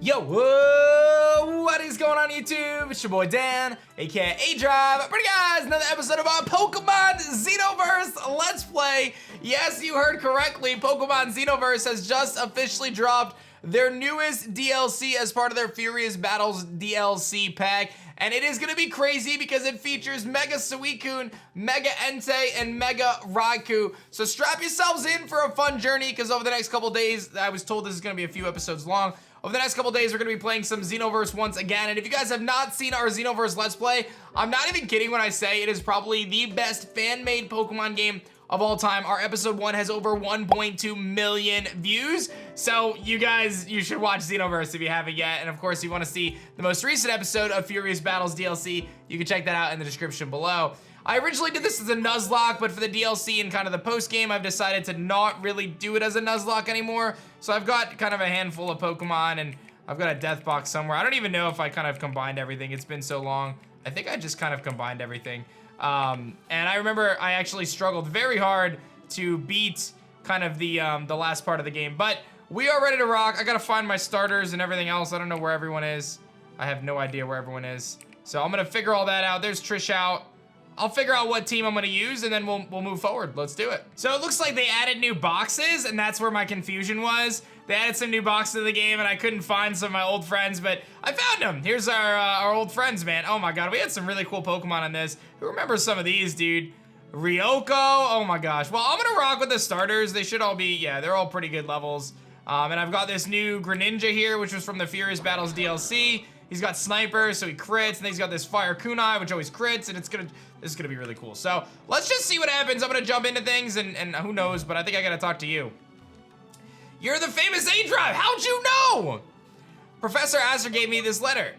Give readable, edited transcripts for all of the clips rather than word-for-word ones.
Yo, whoa, what is going on YouTube? It's your boy Dan, aka aDrive. Bringing you guys another episode of our Pokemon Xenoverse Let's Play. Yes, you heard correctly. Pokemon Xenoverse has just officially dropped their newest DLC as part of their Furious Battles DLC pack. And it is gonna be crazy because it features Mega Suicune, Mega Entei, and Mega Raikou. So strap yourselves in for a fun journey because over the next couple days, I was told this is gonna be a few episodes long. Over the next couple days, we're gonna be playing some Xenoverse once again. And if you guys have not seen our Xenoverse Let's Play, I'm not even kidding when I say it is probably the best fan-made Pokemon game of all time. Our episode 1 has over 1.2 million views. So you guys, you should watch Xenoverse if you haven't yet. And of course, if you wanna see the most recent episode of Furious Battles DLC, you can check that out in the description below. I originally did this as a Nuzlocke, but for the DLC and kind of the post game, I've decided to not really do it as a Nuzlocke anymore. So I've got kind of a handful of Pokemon and I've got a death box somewhere. I don't even know if I kind of combined everything. It's been so long. I think I just kind of combined everything. And I remember I actually struggled very hard to beat kind of the last part of the game, but we are ready to rock. I gotta find my starters and everything else. I don't know where everyone is. I have no idea where everyone is. So I'm gonna figure all that out. There's Trish out. I'll figure out what team I'm gonna use and then we'll move forward. Let's do it. So it looks like they added new boxes and that's where my confusion was. They added some new boxes to the game and I couldn't find some of my old friends, but I found them. Here's our old friends, man. Oh my God, we had some really cool Pokemon on this. Who remembers some of these, dude? Raikou, oh my gosh. Well, I'm gonna rock with the starters. They should all be, yeah, they're all pretty good levels. And I've got this new GRENINJA here, which was from the Furious Battles DLC. He's got Sniper, so he crits, and then he's got this Fire Kunai, which always crits, and this is gonna be really cool. So let's just see what happens. I'm gonna jump into things, and who knows, but I think I gotta talk to you. You're the famous aDrive, how'd you know? Professor Aster gave me this letter.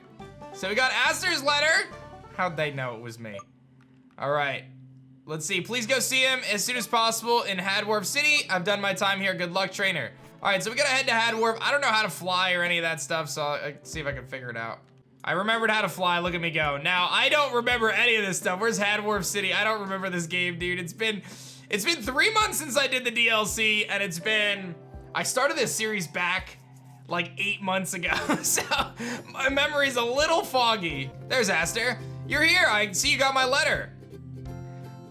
So we got Aster's letter. How'd they know it was me? All right, let's see. Please go see him as soon as possible in Hadwarf City. I've done my time here, good luck, trainer. All right, so we gotta head to Hadwarf. I don't know how to fly or any of that stuff, so I'll see if I can figure it out. I remembered how to fly, look at me go. Now, I don't remember any of this stuff. Where's Hadwarf City? I don't remember this game, dude. It's been 3 months since I did the DLC, and I started this series back like 8 months ago, so my memory's a little foggy. There's Aster. You're here, I see you got my letter.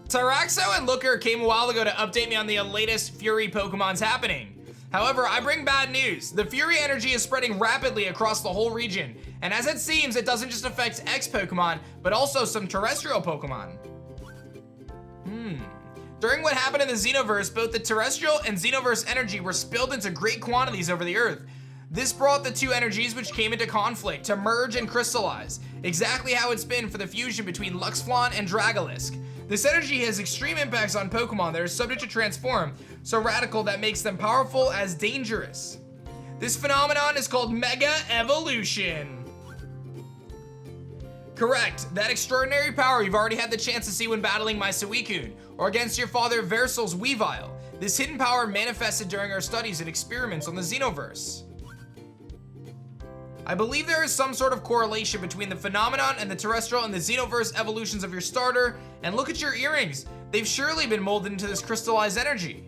Taraxo and Looker came a while ago to update me on the latest Fury Pokemon's happening. However, I bring bad news. The Fury energy is spreading rapidly across the whole region, and as it seems, it doesn't just affect X Pokemon, but also some terrestrial Pokemon. During what happened in the Xenoverse, both the terrestrial and Xenoverse energy were spilled into great quantities over the Earth. This brought the two energies which came into conflict to merge and crystallize, exactly how it's been for the fusion between Luxflon and Dragalisk. This energy has extreme impacts on Pokemon that are subject to transform, so radical that makes them powerful as dangerous. This phenomenon is called Mega Evolution. Correct, that extraordinary power you've already had the chance to see when battling my Suicune, or against your father Versal's Weavile. This hidden power manifested during our studies and experiments on the Xenoverse. I believe there is some sort of correlation between the phenomenon and the terrestrial and the Xenoverse evolutions of your starter, and look at your earrings. They've surely been molded into this crystallized energy.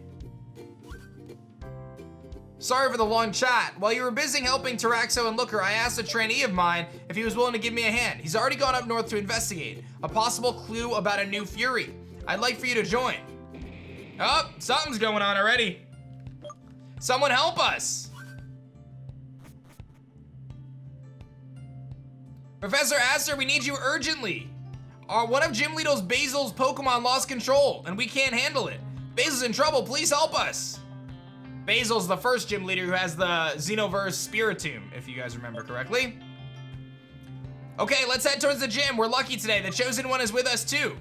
Sorry for the long chat. While you were busy helping Taraxo and Looker, I asked a trainee of mine if he was willing to give me a hand. He's already gone up north to investigate a possible clue about a new Fury. I'd like for you to join. Oh, something's going on already. Someone help us. Professor Aster, we need you urgently. One of Gym Leader's Basil's Pokemon lost control, and we can't handle it. Basil's in trouble, please help us. Basil's the first gym leader who has the Xenoverse Spiritomb, if you guys remember correctly. Okay, let's head towards the gym. We're lucky today. The Chosen One is with us too.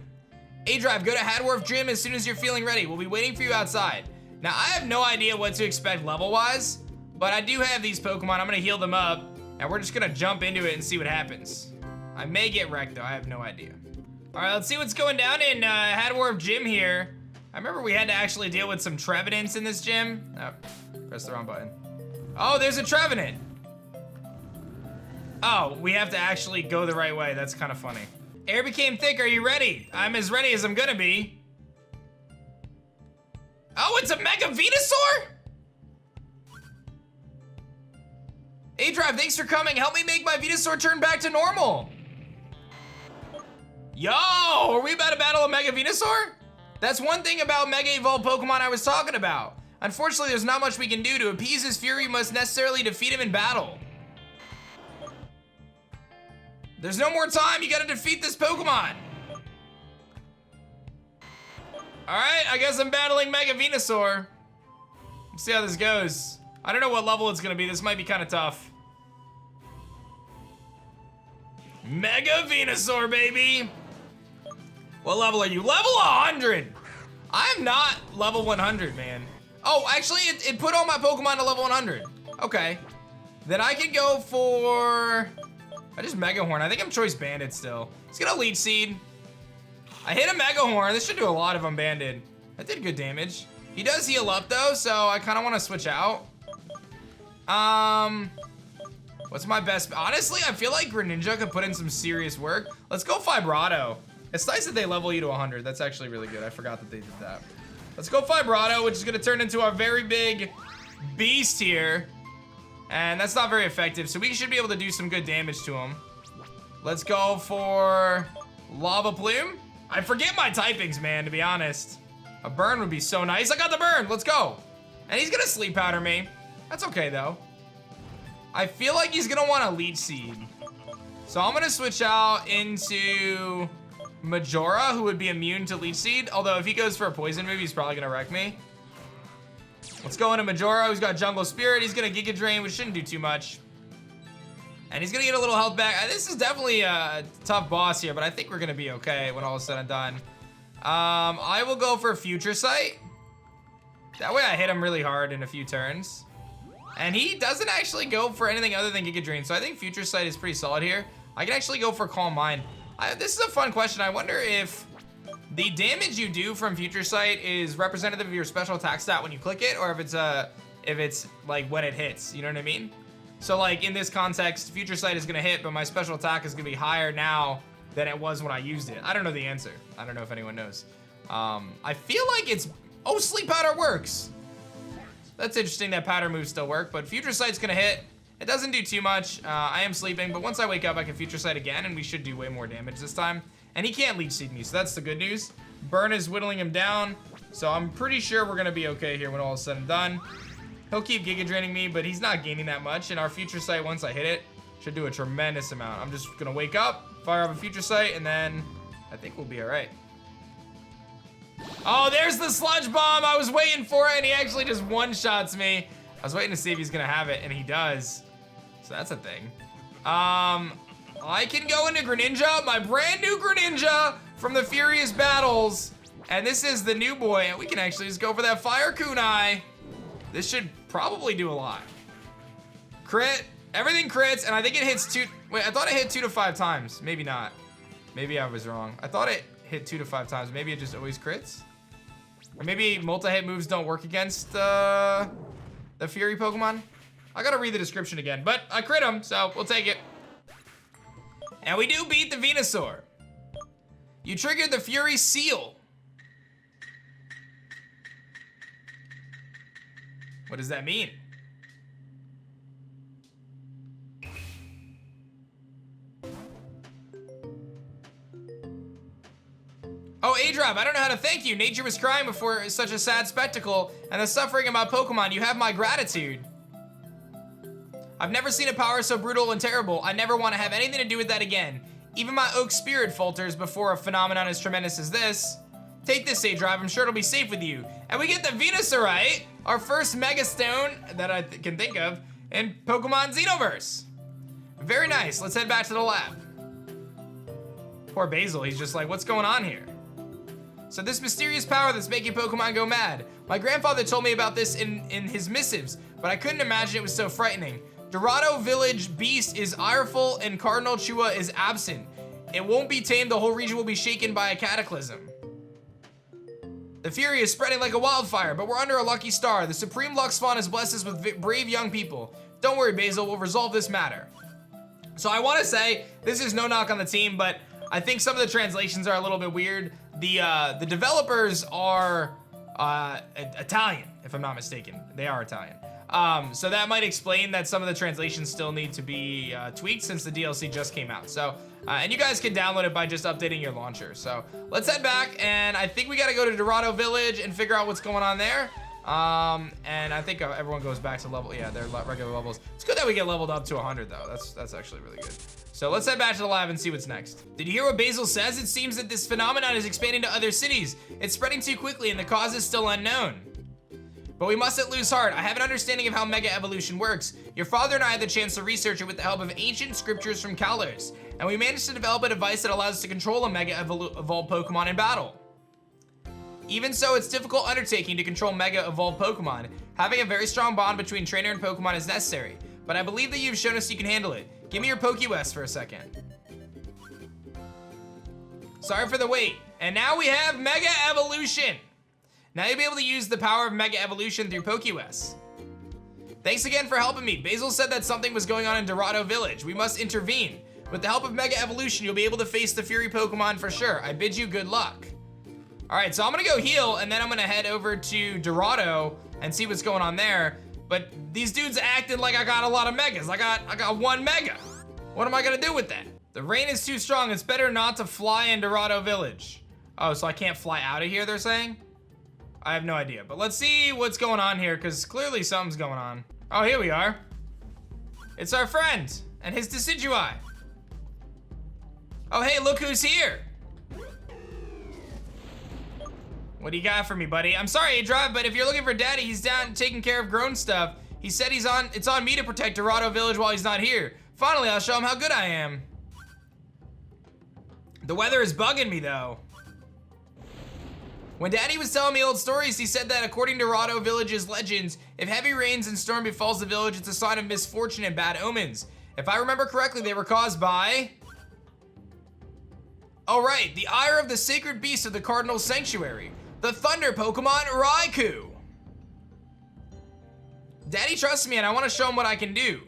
aDrive, go to Hadwarf Gym as soon as you're feeling ready. We'll be waiting for you outside. Now, I have no idea what to expect level-wise, but I do have these Pokemon. I'm gonna heal them up, and we're just gonna jump into it and see what happens. I may get wrecked though, I have no idea. All right, let's see what's going down in Hadwarf Gym here. I remember we had to actually deal with some Trevenants in this gym. Oh, pressed the wrong button. Oh, there's a Trevenant. Oh, we have to actually go the right way. That's kind of funny. Air became thick, are you ready? I'm as ready as I'm gonna be. Oh, it's a Mega Venusaur? aDrive, thanks for coming. Help me make my Venusaur turn back to normal. Yo, are we about to battle a Mega Venusaur? That's one thing about Mega Evolved Pokemon I was talking about. Unfortunately, there's not much we can do. To appease his fury, we must necessarily defeat him in battle. There's no more time. You gotta defeat this Pokemon. All right, I guess I'm battling Mega Venusaur. Let's see how this goes. I don't know what level it's gonna be. This might be kind of tough. Mega Venusaur, baby. What level are you? Level 100. I'm not level 100, man. Oh, actually, it put all my Pokemon to level 100. Okay. Then I can go for... I just Mega Horn. I think I'm Choice Banded still. Let's get a Leech Seed. I hit a Mega Horn. This should do a lot if I'm banded. That did good damage. He does heal up though, so I kind of want to switch out. What's my best? Honestly, I feel like GRENINJA could put in some serious work. Let's go Vibrato. It's nice that they level you to 100. That's actually really good. I forgot that they did that. Let's go Vibrato, which is gonna turn into our very big beast here. And that's not very effective, so we should be able to do some good damage to him. Let's go for Lava Plume. I forget my typings, man, to be honest. A burn would be so nice. I got the burn, let's go. And he's gonna Sleep Powder me. That's okay though. I feel like he's gonna want a Leech Seed. So I'm gonna switch out into Majora, who would be immune to Leech Seed. Although if he goes for a poison move, he's probably gonna wreck me. Let's go into Majora, who's got Jungle Spirit. He's gonna Giga Drain, which shouldn't do too much. And he's gonna get a little health back. This is definitely a tough boss here, but I think we're gonna be okay when all is said and done. I will go for Future Sight. That way I hit him really hard in a few turns. And he doesn't actually go for anything other than Giga Drain, so I think Future Sight is pretty solid here. I can actually go for Calm Mind. This is a fun question. I wonder if the damage you do from Future Sight is representative of your special attack stat when you click it, or if it's like when it hits, you know what I mean? So like in this context, Future Sight is gonna hit, but my special attack is gonna be higher now than it was when I used it. I don't know the answer. I don't know if anyone knows. I feel like it's, oh, Sleep Powder works. That's interesting that powder moves still work, but Future Sight's gonna hit. It doesn't do too much. I am sleeping, but once I wake up, I can Future Sight again, and we should do way more damage this time. And he can't Leech Seed me, so that's the good news. Burn is whittling him down, so I'm pretty sure we're gonna be okay here when all is said and done. He'll keep Giga Draining me, but he's not gaining that much, and our Future Sight, once I hit it, should do a tremendous amount. I'm just gonna wake up, fire up a Future Sight, and then I think we'll be all right. Oh, there's the Sludge Bomb. I was waiting for it, and he actually just one-shots me. I was waiting to see if he's gonna have it, and he does. So that's a thing. I can go into GRENINJA, my brand new GRENINJA from the Furious Battles. And this is the new boy, and we can actually just go for that Fire Kunai. This should probably do a lot. Crit, everything crits, and I think it hits wait, I thought it hit 2 to 5 times. Maybe not. Maybe I was wrong. I thought it hit 2 to 5 times. Maybe it just always crits? Or maybe multi-hit moves don't work against the Fury Pokemon? I gotta read the description again, but I crit him, so we'll take it. And we do beat the Venusaur. You triggered the Fury Seal. What does that mean? Oh, aDrive, I don't know how to thank you. Nature was crying before such a sad spectacle, and the suffering of my Pokemon. You have my gratitude. I've never seen a power so brutal and terrible. I never want to have anything to do with that again. Even my oak spirit falters before a phenomenon as tremendous as this. Take this, aDrive. I'm sure it'll be safe with you. And we get the Venusaurite, our first Mega Stone that I can think of, in Pokemon Xenoverse. Very nice. Let's head back to the lab. Poor Basil. He's just like, what's going on here? So this mysterious power that's making Pokemon go mad. My grandfather told me about this in his missives, but I couldn't imagine it was so frightening. Dorado Village Beast is ireful and Cardinal Chua is absent. It won't be tamed, the whole region will be shaken by a cataclysm. The fury is spreading like a wildfire, but we're under a lucky star. The Supreme Lux Fawn has blessed us with brave young people. Don't worry, Basil, we'll resolve this matter. So I want to say, this is no knock on the team, but I think some of the translations are a little bit weird. The developers are Italian, if I'm not mistaken. They are Italian. So that might explain that some of the translations still need to be tweaked since the DLC just came out. So, and you guys can download it by just updating your launcher. So let's head back, and I think we gotta go to Dorado Village and figure out what's going on there. And I think everyone goes back to level, yeah, their regular levels. It's good that we get leveled up to 100 though. That's actually really good. So let's head back to the lab and see what's next. Did you hear what Basil says? It seems that this phenomenon is expanding to other cities. It's spreading too quickly and the cause is still unknown. But we mustn't lose heart. I have an understanding of how Mega Evolution works. Your father and I had the chance to research it with the help of ancient scriptures from Kalos, and we managed to develop a device that allows us to control a Mega Evolved Pokemon in battle. Even so, it's a difficult undertaking to control Mega Evolved Pokemon. Having a very strong bond between trainer and Pokemon is necessary, but I believe that you've shown us you can handle it. Give me your Pokéwest for a second. Sorry for the wait. And now we have Mega Evolution. Now you'll be able to use the power of Mega Evolution through Pokéwest. Thanks again for helping me. Basil said that something was going on in Dorado Village. We must intervene. With the help of Mega Evolution, you'll be able to face the Fury Pokemon for sure. I bid you good luck. All right, so I'm gonna go heal, and then I'm gonna head over to Dorado and see what's going on there. But these dudes acted like I got a lot of Megas. I got 1 Mega. What am I gonna do with that? The rain is too strong. It's better not to fly in Dorado Village. Oh, so I can't fly out of here, they're saying? I have no idea, but let's see what's going on here, because clearly something's going on. Oh, here we are. It's our friend and his Decidueye. Oh, hey, look who's here. What do you got for me, buddy? I'm sorry, aDrive, but if you're looking for Daddy, he's down taking care of grown stuff. He said it's on me to protect Dorado Village while he's not here. Finally, I'll show him how good I am. The weather is bugging me, though. When Daddy was telling me old stories, he said that according to Dorado Village's legends, if heavy rains and storm befalls the village, it's a sign of misfortune and bad omens. If I remember correctly, they were caused by... Oh right, the ire of the sacred beast of the Cardinal Sanctuary, the thunder Pokemon Raikou. Daddy trusts me and I want to show him what I can do.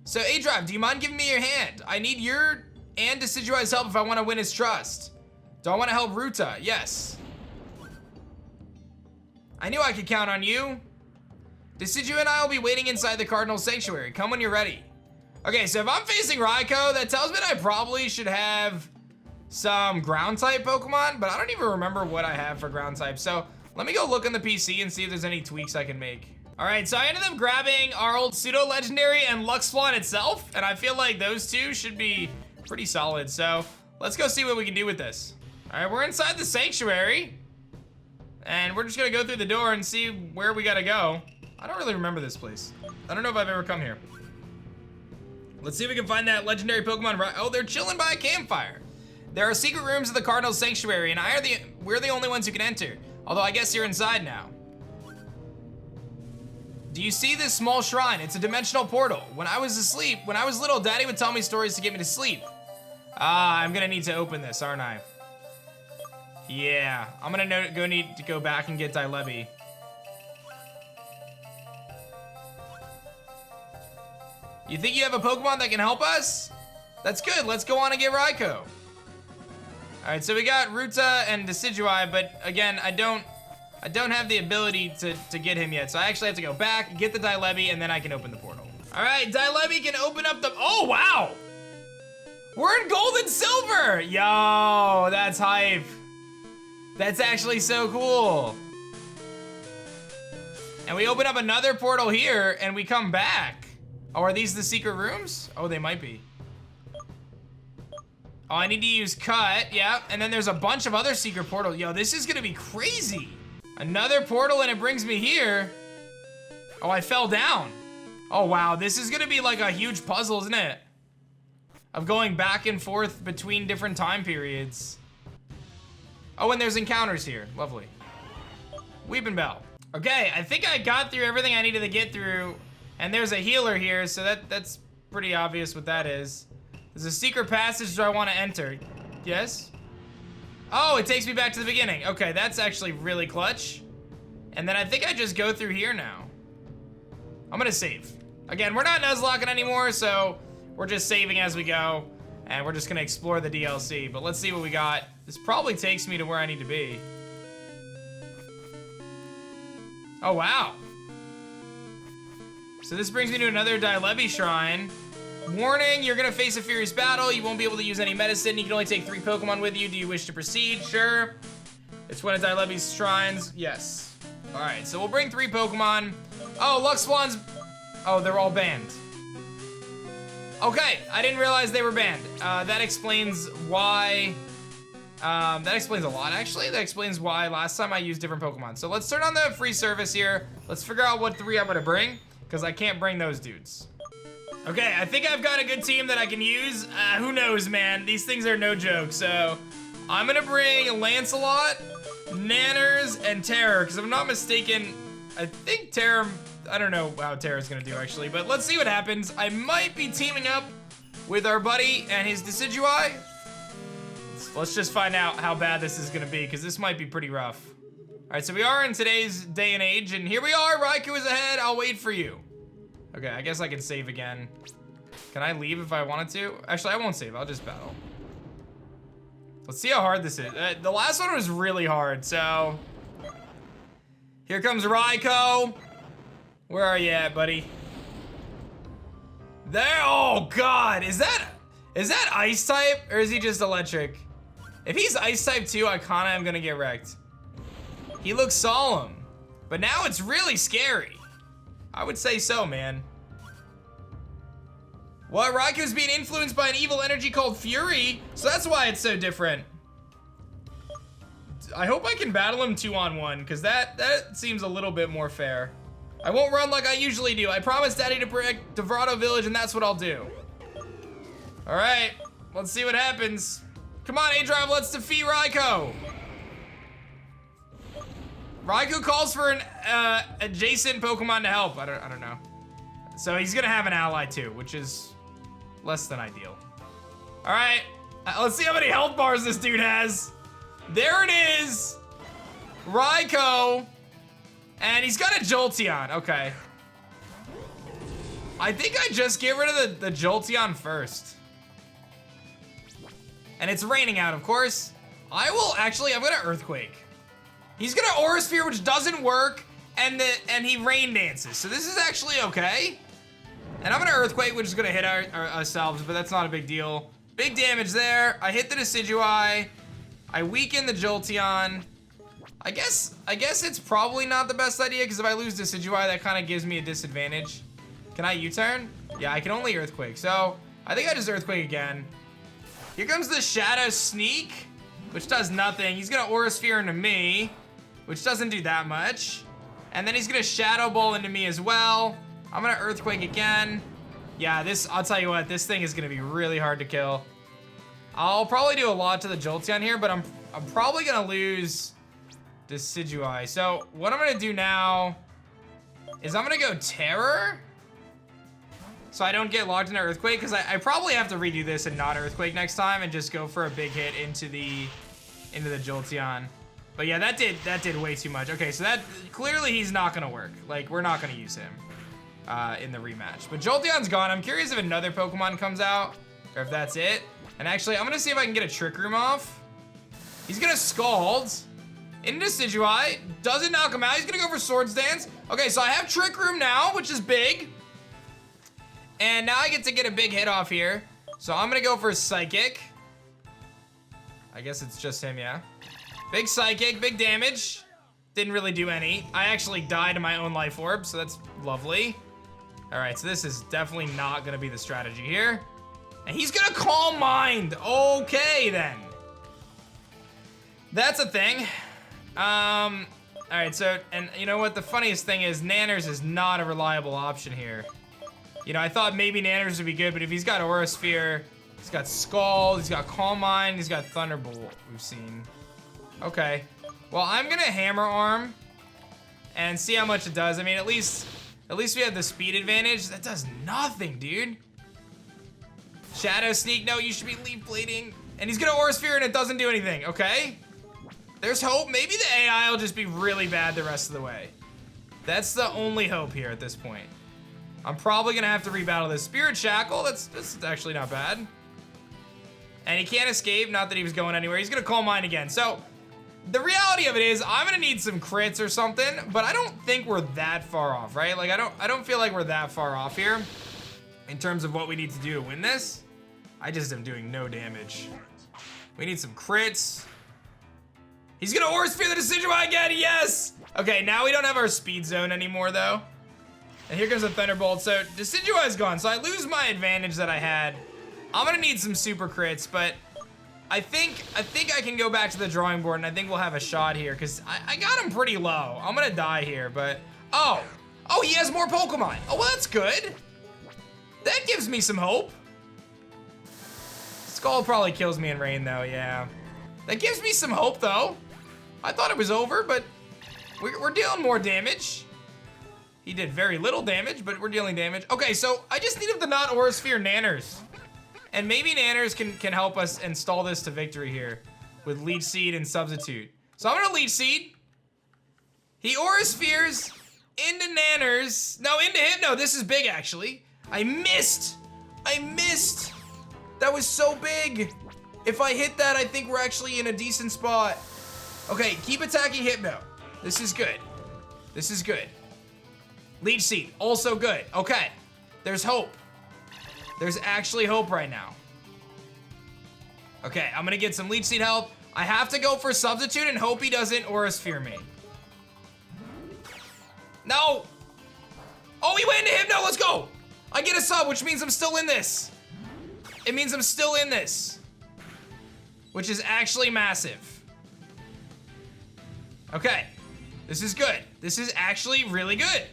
So aDrive, do you mind giving me your hand? I need your and Decidueye's help if I want to win his trust. Do I want to help Ruta? Yes. I knew I could count on you. Decidueye and I will be waiting inside the Cardinal Sanctuary. Come when you're ready. Okay, so if I'm facing Raikou, that tells me that I probably should have some ground type Pokemon, but I don't even remember what I have for ground type. So let me go look on the PC and see if there's any tweaks I can make. All right, so I ended up grabbing our old pseudo legendary and Luxflawn itself, and I feel like those two should be pretty solid. So let's go see what we can do with this. All right, we're inside the sanctuary, and we're just gonna go through the door and see where we gotta go. I don't really remember this place. I don't know if I've ever come here. Let's see if we can find that legendary Pokemon. Oh, they're chilling by a campfire. There are secret rooms of the Cardinal Sanctuary, and we're the only ones who can enter. Although I guess you're inside now. Do you see this small shrine? It's a dimensional portal. When I was little, Daddy would tell me stories to get me to sleep. I'm gonna need to open this, aren't I? Yeah, I'm gonna need to go back and get Dilebi. You think you have a Pokemon that can help us? That's good, let's go on and get Raikou. All right, so we got Ruta and Decidueye, but again, I don't have the ability to get him yet, so I actually have to go back, get the Dilebi, and then I can open the portal. All right, Dilebi can open up the, oh wow! We're in gold and silver! Yo, that's hype. That's actually so cool. And we open up another portal here, and we come back. Oh, are these the secret rooms? Oh, they might be. Oh, I need to use cut, yeah. And then there's a bunch of other secret portals. Yo, this is gonna be crazy. Another portal and it brings me here. Oh, I fell down. Oh, wow, this is gonna be like a huge puzzle, isn't it? Of going back and forth between different time periods. Oh, and there's encounters here, lovely. Weeping Bell. Okay, I think I got through everything I needed to get through. And there's a healer here, so that's pretty obvious what that is. There's a secret passage that I want to enter. Yes? Oh, it takes me back to the beginning. Okay, that's actually really clutch. And then I think I just go through here now. I'm gonna save. Again, we're not Nuzlocking anymore, so we're just saving as we go. And we're just gonna explore the DLC, but let's see what we got. This probably takes me to where I need to be. Oh, wow. So this brings me to another Dilebi Shrine. Warning, you're gonna face a furious battle. You won't be able to use any medicine. You can only take 3 Pokemon with you. Do you wish to proceed? Sure. It's one of Dilebi's shrines. Yes. All right, so we'll bring 3 Pokemon. Oh, Luxflawn's, oh, they're all banned. Okay, I didn't realize they were banned. That explains why, that explains a lot, actually. That explains why last time I used different Pokemon. So let's turn on the free service here. Let's figure out what 3 I'm gonna bring, because I can't bring those dudes. Okay, I think I've got a good team that I can use. Who knows, man? These things are no joke. So I'm gonna bring Lancelot, Nanners, and Terror, because if I'm not mistaken, I think Terror, I don't know how Terror's gonna do actually, but let's see what happens. I might be teaming up with our buddy and his Decidueye. Let's just find out how bad this is gonna be, because this might be pretty rough. All right, so we are in today's day and age, and here we are. Raikou is ahead. I'll wait for you. Okay, I guess I can save again. Can I leave if I wanted to? Actually, I won't save. I'll just battle. Let's see how hard this is. The last one was really hard, so. Here comes Raikou. Where are you at, buddy? There, oh God. Is that ice type, or is he just electric? If he's ice type too, I kinda am gonna get wrecked. He looks solemn, but now it's really scary. I would say so, man. Well, Raikou's being influenced by an evil energy called Fury, so that's why it's so different. I hope I can battle him 2-on-1, because that seems a little bit more fair. I won't run like I usually do. I promised Daddy to protect Dorado Village, and that's what I'll do. All right, let's see what happens. Come on, aDrive, let's defeat Raikou. Raikou calls for an adjacent Pokemon to help. I don't know. So he's gonna have an ally too, which is less than ideal. All right, let's see how many health bars this dude has. There it is, Raikou, and he's got a Jolteon. Okay. I think I just get rid of the Jolteon first. And it's raining out, of course. I'm gonna Earthquake. He's gonna Aura Sphere, which doesn't work, and he rain dances. So this is actually okay. And I'm gonna Earthquake, which is gonna hit ourselves, but that's not a big deal. Big damage there. I hit the Decidueye. I weaken the Jolteon. I guess it's probably not the best idea, because if I lose Decidueye, that kind of gives me a disadvantage. Can I U-turn? Yeah, I can only Earthquake. So I think I just Earthquake again. Here comes the Shadow Sneak, which does nothing. He's gonna Aura Sphere into me, which doesn't do that much. And then he's gonna Shadow Ball into me as well. I'm gonna Earthquake again. Yeah, I'll tell you what, this thing is gonna be really hard to kill. I'll probably do a lot to the Jolteon here, but I'm probably gonna lose Decidueye. So what I'm gonna do now is I'm gonna go Terror, so I don't get locked into Earthquake, because I probably have to redo this and not Earthquake next time and just go for a big hit into the Jolteon. But yeah, that did way too much. Okay, so that clearly he's not gonna work. Like, we're not gonna use him in the rematch. But Jolteon's gone. I'm curious if another Pokemon comes out, or if that's it. And actually, I'm gonna see if I can get a Trick Room off. He's gonna Scald into Decidueye. Doesn't knock him out. He's gonna go for Swords Dance. Okay, so I have Trick Room now, which is big. And now I get to get a big hit off here. So I'm gonna go for Psychic. I guess it's just him, yeah. Big Psychic, big damage. Didn't really do any. I actually died to my own Life Orb, so that's lovely. All right, so this is definitely not gonna be the strategy here. And he's gonna Calm Mind. Okay, then. That's a thing. All right, so, and you know what? The funniest thing is Nanners is not a reliable option here. You know, I thought maybe Nanners would be good, but if he's got Aura Sphere, he's got Scald, he's got Calm Mind, he's got Thunderbolt, we've seen. Okay, well, I'm gonna Hammer Arm and see how much it does. I mean, at least we have the speed advantage. That does nothing, dude. Shadow Sneak, no, you should be Leaf Blading. And he's gonna Aura Sphere and it doesn't do anything, okay? There's hope. Maybe the AI will just be really bad the rest of the way. That's the only hope here at this point. I'm probably gonna have to rebattle this. Spirit Shackle, that's actually not bad. And he can't escape, not that he was going anywhere. He's gonna Calm Mind again. So the reality of it is I'm gonna need some crits or something, but I don't think we're that far off, right? Like I don't feel like we're that far off here in terms of what we need to do to win this. I just am doing no damage. We need some crits. He's gonna Aura Sphere the Decidueye again, yes! Okay, now we don't have our speed zone anymore though. And here comes a Thunderbolt, so Decidueye's gone, so I lose my advantage that I had. I'm gonna need some super crits, but I think I can go back to the drawing board and I think we'll have a shot here, because I got him pretty low. I'm gonna die here, but, oh, he has more Pokemon. Oh, well, that's good. That gives me some hope. Skull probably kills me in rain though, yeah. That gives me some hope though. I thought it was over, but we're dealing more damage. He did very little damage, but we're dealing damage. Okay, so I just need him to not Aura Sphere Nanners. And maybe Nanners can help us install this to victory here with Leech Seed and Substitute. So I'm gonna Leech Seed. He Aura Spheres into Nanners. No, into Hypno. This is big actually. I missed. That was so big. If I hit that, I think we're actually in a decent spot. Okay, keep attacking Hypno. This is good. This is good. Leech Seed, also good. Okay, there's hope. There's actually hope right now. Okay, I'm gonna get some Leech Seed help. I have to go for Substitute and hope he doesn't Aura Sphere me. No. Oh, he went into Hypno, let's go. I get a sub, which means I'm still in this. It means I'm still in this, which is actually massive. Okay, this is good. This is actually really good.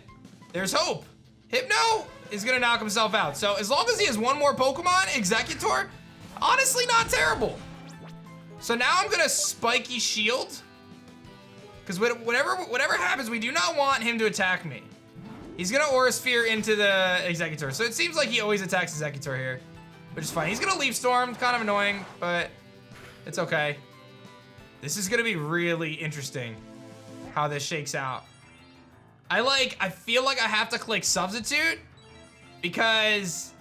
There's hope. Hypno is gonna knock himself out. So as long as he has one more Pokemon, Executor, honestly not terrible. So now I'm gonna Spiky Shield, because whatever happens, we do not want him to attack me. He's gonna Aura Sphere into the Executor. So it seems like he always attacks Executor here, which is fine. He's gonna Leaf Storm, kind of annoying, but it's okay. This is gonna be really interesting how this shakes out. I feel like I have to click Substitute because,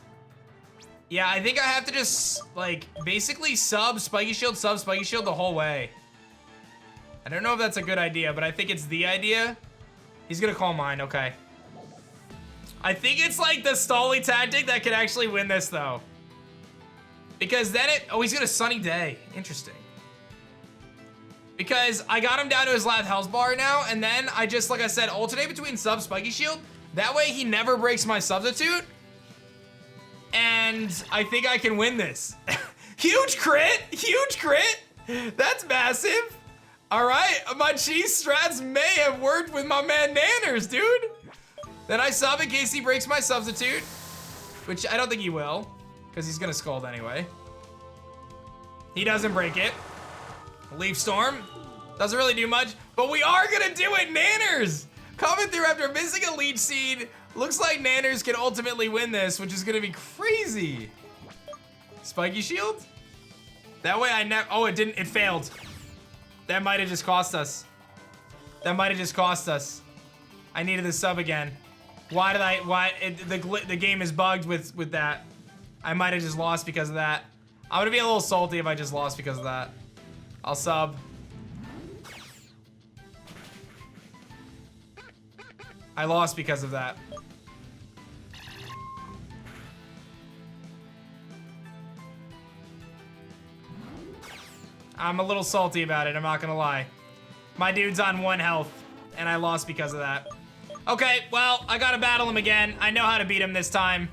yeah, I think I have to just like basically sub Spiky Shield the whole way. I don't know if that's a good idea, but I think it's the idea. He's gonna Calm Mind, okay. I think it's like the Stally tactic that could actually win this though. Because then he's gonna Sunny Day, interesting. Because I got him down to his last health bar now, and then I just, like I said, alternate between sub Spiky Shield. That way he never breaks my Substitute. And I think I can win this. Huge crit, huge crit. That's massive. All right, my cheese strats may have worked with my man Nanners, dude. Then I sub in case he breaks my Substitute, which I don't think he will, because he's gonna Scald anyway. He doesn't break it. Leaf Storm doesn't really do much, but we are gonna do it. Nanners coming through after missing a Leech Seed. Looks like Nanners can ultimately win this, which is gonna be crazy. Spiky Shield? That way I never, oh, it didn't, it failed. That might have just cost us. That might have just cost us. I needed the sub again. Why did the game is bugged with that. I might have just lost because of that. I'm gonna be a little salty if I just lost because of that. I'll sub. I lost because of that. I'm a little salty about it, I'm not gonna lie. My dude's on 1 health, and I lost because of that. Okay, well, I gotta battle him again. I know how to beat him this time.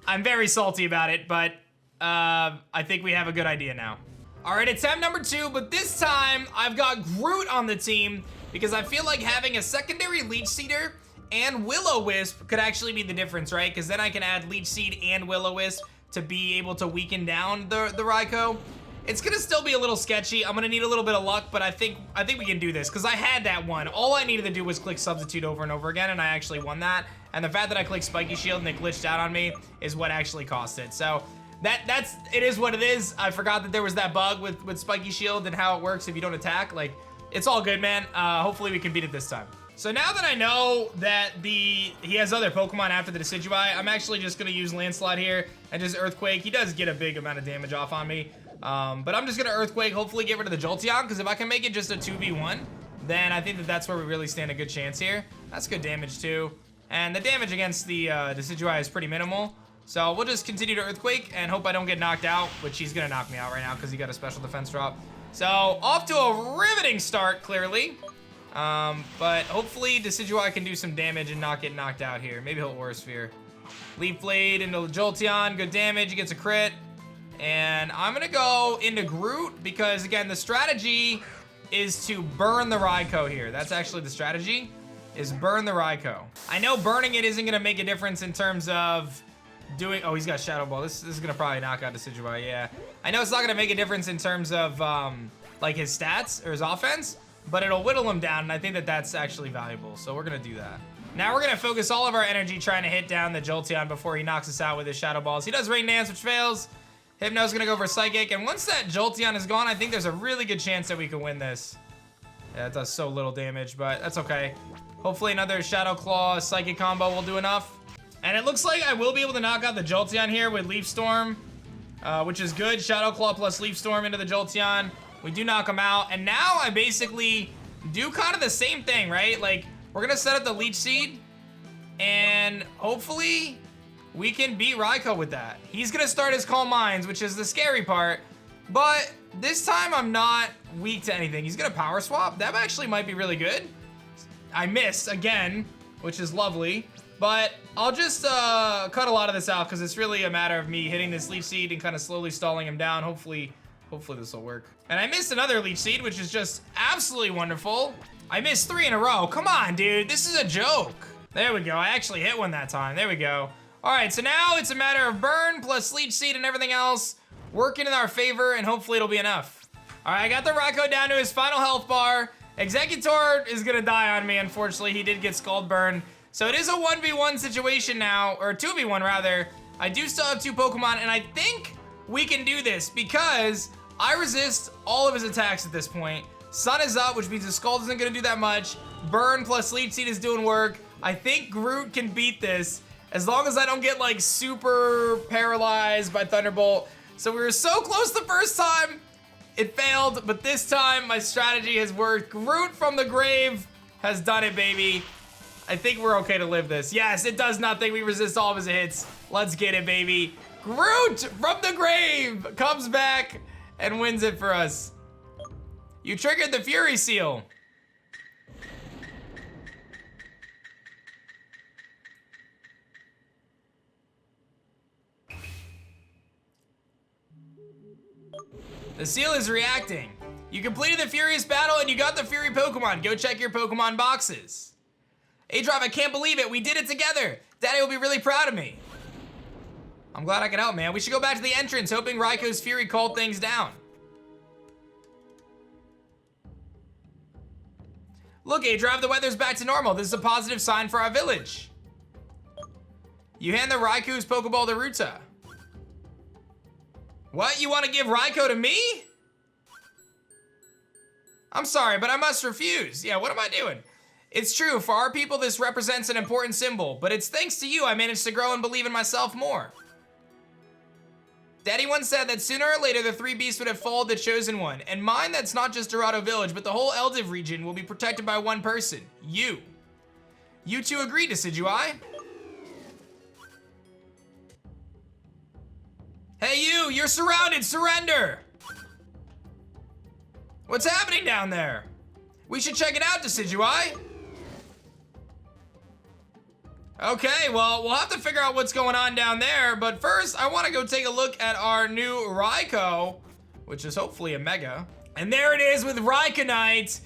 I'm very salty about it, but I think we have a good idea now. All right, attempt number 2, but this time I've got Groot on the team because I feel like having a secondary Leech Seeder and Will-O-Wisp could actually be the difference, right? Because then I can add Leech Seed and Will-O-Wisp to be able to weaken down the Raikou. It's gonna still be a little sketchy. I'm gonna need a little bit of luck, but I think we can do this because I had that one. All I needed to do was click Substitute over and over again, and I actually won that. And the fact that I clicked Spiky Shield and it glitched out on me is what actually cost it. So it is what it is. I forgot that there was that bug with Spiky Shield and how it works if you don't attack. Like, it's all good, man. Hopefully we can beat it this time. So now that I know that he has other Pokemon after the Decidueye, I'm actually just gonna use Landslide here and just Earthquake. He does get a big amount of damage off on me. But I'm just gonna Earthquake, hopefully get rid of the Jolteon, because if I can make it just a 2v1, then I think that that's where we really stand a good chance here. That's good damage too. And the damage against the Decidueye is pretty minimal. So we'll just continue to Earthquake and hope I don't get knocked out, which he's gonna knock me out right now because he got a special defense drop. So off to a riveting start, clearly. But hopefully Decidueye can do some damage and not get knocked out here. Maybe he'll Aura Sphere. Leaf Blade into Jolteon, good damage, he gets a crit. And I'm gonna go into Groot because, again, the strategy is to burn the Raikou here. That's actually the strategy, is burn the Raikou. I know burning it isn't gonna make a difference in terms of doing, oh, he's got Shadow Ball. This is gonna probably knock out Decidueye, yeah. I know it's not gonna make a difference in terms of like his stats or his offense, but it'll whittle him down, and I think that that's actually valuable, so we're gonna do that. Now we're gonna focus all of our energy trying to hit down the Jolteon before he knocks us out with his Shadow Balls. He does Rain Dance, which fails. Hypno's gonna go for Psychic, and once that Jolteon is gone, I think there's a really good chance that we can win this. Yeah, it does so little damage, but that's okay. Hopefully another Shadow Claw Psychic combo will do enough. And it looks like I will be able to knock out the Jolteon here with Leaf Storm, which is good. Shadow Claw plus Leaf Storm into the Jolteon. We do knock him out, and now I basically do kind of the same thing, right? Like, we're gonna set up the Leech Seed, and hopefully we can beat Raikou with that. He's gonna start his Calm Minds, which is the scary part, but this time I'm not weak to anything. He's gonna Power Swap. That actually might be really good. I missed again, which is lovely, but I'll just cut a lot of this out because it's really a matter of me hitting this Leech Seed and kind of slowly stalling him down. Hopefully this will work. And I missed another Leech Seed, which is just absolutely wonderful. I missed 3 in a row. Come on, dude, this is a joke. There we go, I actually hit one that time. There we go. All right, so now it's a matter of burn plus Leech Seed and everything else working in our favor, and hopefully it'll be enough. All right, I got the Raikou down to his final health bar. Executor is gonna die on me, unfortunately. He did get Scald Burn. So it is a 1v1 situation now, or 2v1 rather. I do still have 2 Pokemon, and I think we can do this because I resist all of his attacks at this point. Sun is up, which means his Scald isn't gonna do that much. Burn plus Leech Seed is doing work. I think Groot can beat this as long as I don't get like super paralyzed by Thunderbolt. So we were so close the first time, it failed, but this time my strategy has worked. Groot from the grave has done it, baby. I think we're okay to live this. Yes, it does nothing. We resist all of his hits. Let's get it, baby. Groot from the grave comes back and wins it for us. You triggered the Fury Seal. The seal is reacting. You completed the Furious battle and you got the Fury Pokemon. Go check your Pokemon boxes. aDrive, I can't believe it. We did it together. Daddy will be really proud of me. I'm glad I could help, man. We should go back to the entrance, hoping Raikou's Fury called things down. Look, aDrive, the weather's back to normal. This is a positive sign for our village. You hand the Raikou's Pokeball to Ruta. What? You want to give Raikou to me? I'm sorry, but I must refuse. Yeah, what am I doing? It's true, for our people this represents an important symbol, but it's thanks to you I managed to grow and believe in myself more. Daddy once said that sooner or later the 3 beasts would have followed the chosen one, and mine that's not just Dorado Village, but the whole Eldiv region will be protected by one person, you. You two agreed, Decidueye? Hey you, you're surrounded, surrender! What's happening down there? We should check it out, Decidueye. Okay, well, we'll have to figure out what's going on down there, but first, I want to go take a look at our new Raikou, which is hopefully a Mega. And there it is with Raikou.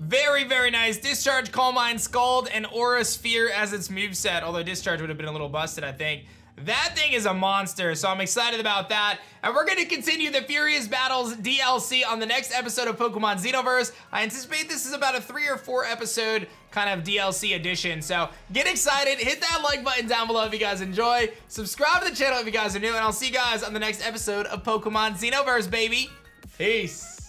Very, very nice. Discharge, Calm Mind, Scald, and Aura Sphere as its moveset, although Discharge would have been a little busted, I think. That thing is a monster, so I'm excited about that. And we're gonna continue the Furious Battles DLC on the next episode of Pokemon Xenoverse. I anticipate this is about a 3 or 4 episode kind of DLC edition. So get excited, hit that like button down below if you guys enjoy. Subscribe to the channel if you guys are new, and I'll see you guys on the next episode of Pokemon Xenoverse, baby. Peace.